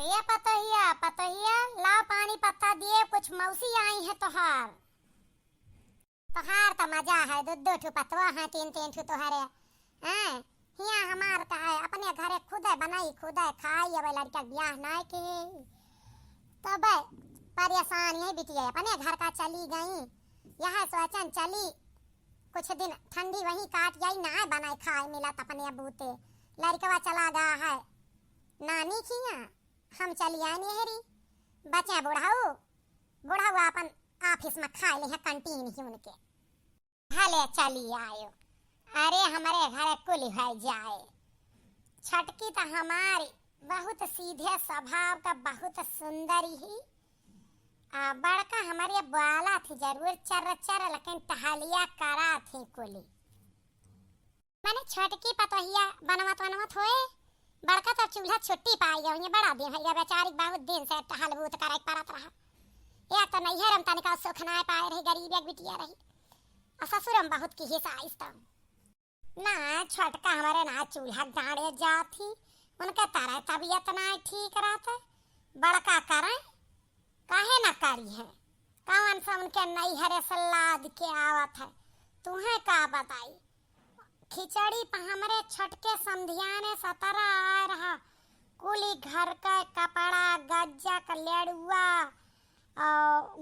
ये पतोहिया पतोहिया लाओ पानी पत्ता दिए, कुछ मौसी आई है तोहार। तोहार तो मजा है, दो दो ठू पतवा है, तीन तीन ठू तोहारे हैं। हिया हमार का है अपने घरे खुद है बनाई खुद है खाई। अब लड़का ब्याह नहीं की तब परेशान यही बिटिया अपने घर का चली गई। यह सोचन चली कुछ दिन ठंडी वहीं काट जाई ना बनाई खाए मिला अपने अबूते। लड़कवा चला गया है नानी खिया, हम चली आए नेहरी। बचे बुढ़ाऊ बुढ़ाऊ अपन ऑफिस में खा ले कंटीन ही उनके। भले चली आयो, अरे हमारे घर कुल है जाए। छटकी तो हमारी बहुत सीधे स्वभाव का बहुत सुंदर ही। बड़का हमारे बाला थी जरूर चर चर लेकिन टहलिया करा थी कुली। मैंने छटकी पतोहिया बनवत बनवत होए। बड़का तो चूल्हा छुट्टी पाई गई बड़ा दिन है बेचारी बहुत दिन से टहल बूत करे परत रहा। या तो नहीं है रमता निकाल सुख ना पाए रही गरीब एक बिटिया रही। ससुरम बहुत की हिस्सा आइस्ता ना छटका हमारे ना चूल्हा गाड़े जाती उनके तरह तबीयत ना ठीक रहते। बड़का करे काहे ना करी है कौन सा उनके नहीं हरे सलाद के आवत है। तुम्हें का बताई खिचड़ी पर हमारे छटके संधियाने सतरा आ रहा। कुली घर का कपड़ा गज्जा का लेड़ुआ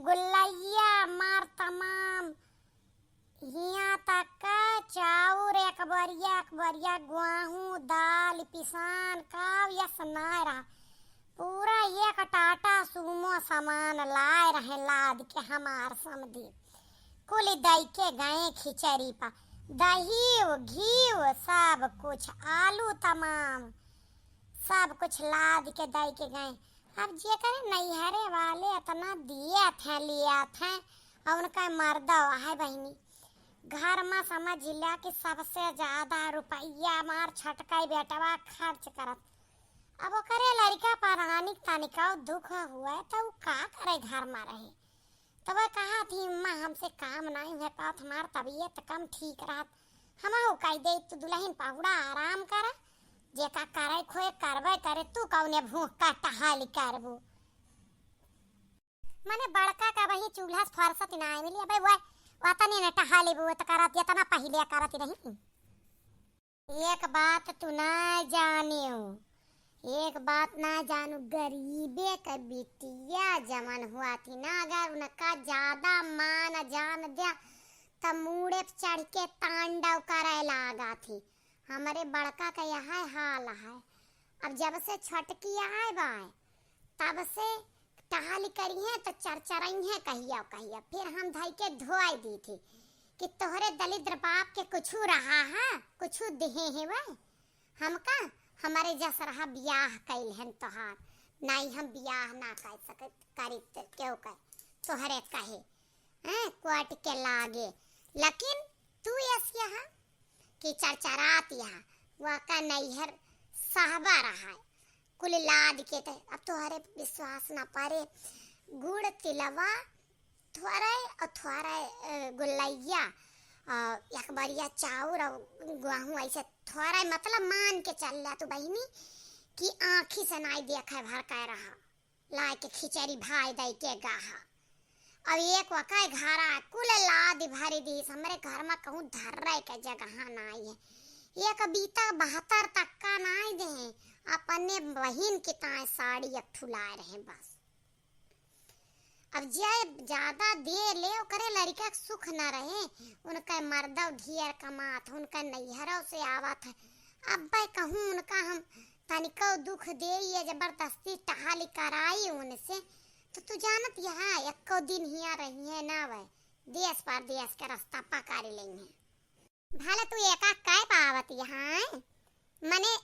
गुल्लैया मार तमाम यहाँ तक का चाउर एक बरिया गेहूं दाल पिसान का या सुनाए रहा। पूरा एक टाटा सुमो सामान लाए रहे लाद के हमार समधी। कुल दही के गए खिचड़ी पा दही घी सब कुछ आलू तमाम सब कुछ लाद के दही के गए। अब जे करे नैहरे वाले इतना दिए थे लिया थे और उनका मर्दा है बहनी घर में समझ लिया कि सबसे ज्यादा रुपया मार छटकाई बेटवा खर्च करत। अब वो करे लड़का परानिक तनिका दुख हुआ तो वो का करे घर में रहे। तो वह कहा थी अम्मा हमसे काम नहीं है पात हमार तबीयत कम ठीक रहत। हम कह दे तू दुल्हन पहुड़ा आराम कर जेका करे खोए करबे करे तू कौने भूख का टहाली करबू। माने बड़का का वही चूल्हा फरसत ना मिली। अबे वो वतनी ने टहाली बू त करत इतना पहले करत नहीं। एक बात तू ना जानियो एक बात ना जानू गरीबे का बिटिया जमन हुआ थी ना अगर उनका ज्यादा मान जान दिया तब मुड़े चढ़ के तांडव करे लागा थी। हमारे बड़का का यह हाल है। अब जब से छटकी आए बाय तब से टहल करी है तो चरचरई है कहिया कहिया। फिर हम धई के धोई दी थी कि तोहरे दलिद्र बाप के कुछ रहा है कुछ देहे है वह हमका हमारे जस रहा ब्याह कैल है तोहार नहीं हम ब्याह ना कर सके करी क्यों कह तोहरे कहे कोट के लागे। लेकिन तू यस यहाँ कि चरचरात यहाँ वह का नैहर साहबा रहा है कुल लाद के ते। अब तोहरे विश्वास ना पारे गुड़ तिलवा थोड़ा गुल्लैया एक बरिया चाउर और गेहूं ऐसे थोड़ा मतलब मान के चल रहा तू बहनी कि आँखी से नहीं देखा भर कह रहा लाए के खिचड़ी भाई दई के गाहा। अब एक वका घर कुल लाद भरी दी हमारे घर में कहूँ धर रहे के जगह नहीं है। एक बीता 72 तक का नहीं दे अपने बहन की ताए साड़ी एक ठुलाए रहे बस। अब जे ज्यादा दे ले करे लड़का सुख न रहे उनका मर्दा ढेर कमात उनका नैहरों से आवत है। अब भाई कहूँ उनका हम तनिको दुख दे ये जबरदस्ती टहाली कराई उनसे तो तू जानत यहाँ एक दिन हिया रही है ना वह देश पर देश का रास्ता पकड़ लेंगे। भले तू एका काय पावत यहाँ मने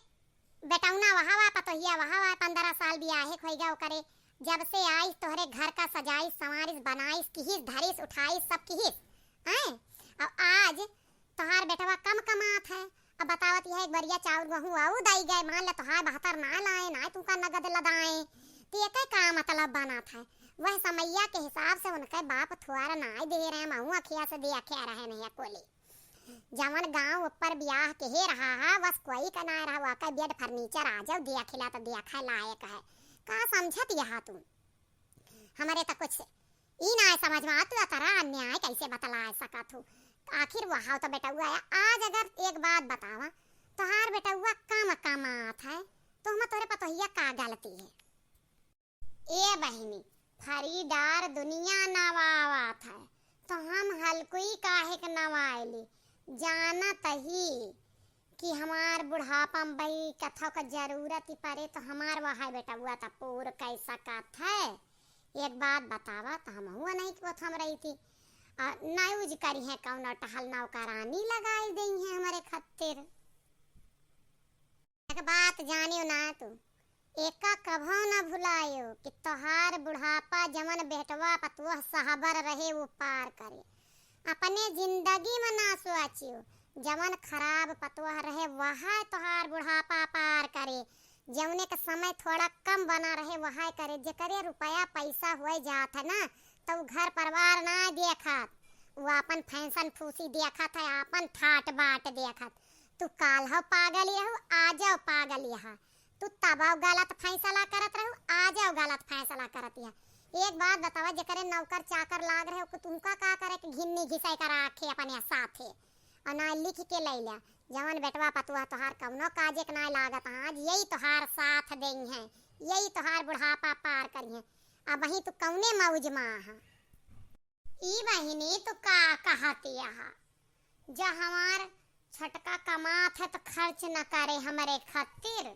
बेटौना वहाँ वा पतोहिया वहाँ वा 15 साल बियाहे खोई गए करे जब से आई तोहरे घर का सजाई संवारिस बनाइस किहिस धरिस उठाइस सब किहिस हैं। अब आज तोहार बेटवा कम कमात है। अब बतावत यह एक बरिया चाउर गेहूं आऊ दई गए मान ले तोहार 72 ना लाए ना तुमका नगद लदाए तो एक का मतलब बनात है। वह समैया के हिसाब से उनके बाप थुआरा ना दे रहे महू अखिया से दे अखिया रहे नहीं कोली जवन गांव ऊपर ब्याह के ही रहा है बस कोई का ना रहा वाका बेड फर्नीचर आ जाओ दिया खिला तो दिया खा लायक है का समझत यहाँ तुम हमारे तो कुछ ई ना समझ में आत तारा अन्याय कैसे बतला सकत हो। आखिर वहाँ तो बेटा हुआ है। आज अगर एक बात बतावा तोहार बेटा हुआ काम कमात है तो हम तोरे पतोहिया का गलती है। ए बहिनी फरीदार दुनिया नवावत है तो हम हलकुई काहे के नवाइली। जानत ही कि हमार बुढ़ापा में भाई कथो का जरूरत ही पड़े तो हमार वहाँ बेटा हुआ था पूर कैसा कथ है। एक बात बतावा तो हम हुआ नहीं कि वो थम रही थी नायूज करी है कौन टहल नौकरानी लगाई गई है हमारे खातिर। एक बात जानियो ना तू एका कभो न भुलायो कि तोहार बुढ़ापा जमन बेटवा पतुआ सहबर रहे वो पार करे। अपने जिंदगी में ना सोचियो जमन खराब पतुआ रहे वहाँ तोहार बुढ़ापा पार करे। जौने का समय थोड़ा कम बना रहे वहाँ करे। जेकरे रुपया पैसा हुए जात है ना तो घर परिवार ना देखत वो अपन फैंसन फूसी देखत है अपन ठाट बाट देखत। तू काल हो पागल हो आ जाओ पागल यहाँ तू तब गलत फैसला करत रहो आ जाओ गलत फैसला करत है। एक बात बतावा जेकरे नौकर चाकर लाग रहे हो तुमका का करे कि घिन्नी घिसाई कर आखे अपने साथे और ना लिख के ले लिया जवन बेटवा पतुआ तोहार कवनो काजे के ना लागत। आज यही तोहार साथ देई है यही तोहार बुढ़ापा पार करी है। अब वही तू कौने मौज में है ई बहिनी तू का कहती यहाँ जो हमार छटका कमात है तो खर्च न करे हमारे खातिर।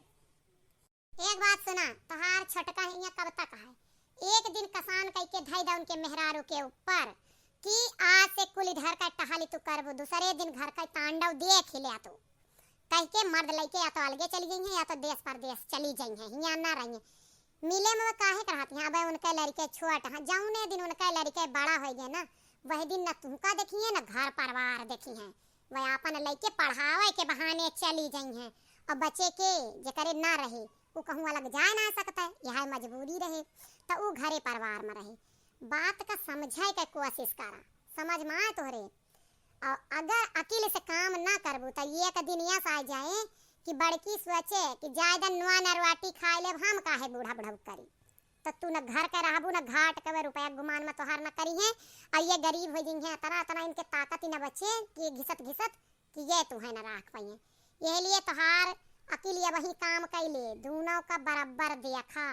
एक बात सुना तोहार छटका यहाँ कब तक है। एक दिन कसान कह के धई दा उनके मेहरारू के ऊपर कि आज से कुल घर का टहली तू करबो दूसरे दिन घर का तांडव देख ले तो कह के मर्द लइके या तो अलगे चली गई है या तो देश परदेश चली गई है यहाँ ना रही मिले में काहे करत हैं। अब उनके लड़के छोट हैं जौने दिन उनके लड़के बड़ा हो गए ना वही दिन न तुमका देखिए न घर परिवार देखी है वह अपन लइके पढ़ावे के बहाने चली गई हैं। और बच्चे के जेकरे ना रहे वो कहूँ अलग जा ना सकता है यह मजबूरी रहे तो वो घरे परिवार में रहे। बात का समझाए के कोशिश करा समझ में आए तोहरे। और अगर अकेले से काम ना करबू तो एक दिन यस आ जाए कि बड़की सोचे कि ज्यादा नुआ नरवाटी खाए ले हम काहे बूढ़ा बढ़ऊ करी तो तू न घर के रहबू न घाट के रुपया गुमान में तोहार न करी है। और ये गरीब हो गई है तरह तरह इनके ताकत ही न बचे कि घिसत घिसत कि ये तू है न राख पाई। यही लिए तोहार अकेले वही काम कैले दोनों का बराबर देखा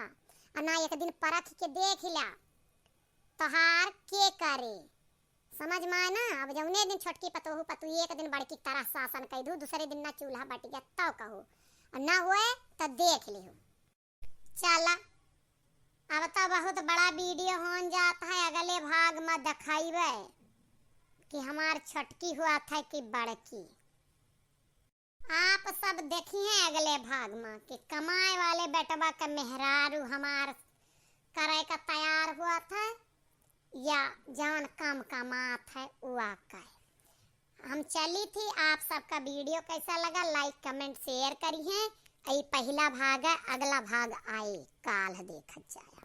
और ना एक दिन परख के देख लिया तोहार के करे समझ में आए ना। अब जौने दिन छोटकी पतोहू पतु एक दिन बड़की तरह शासन कह दू दूसरे दिन ना चूल्हा बट गया तो कहो और ना हुए तो देख लियो। चला अब तो बहुत बड़ा वीडियो हो जाता है अगले भाग में दिखाइबे कि हमार छोटकी हुआ था कि बड़की। आप सब देखिए अगले भाग में कि कमाए वाले बेटवा का मेहरारू हमार करे का तैयार हुआ था या जान कम कमात है हुआ का। हम चली थी आप सबका वीडियो कैसा लगा लाइक कमेंट शेयर करिए। यही पहला भाग है अगला भाग आए काल देखा जाए।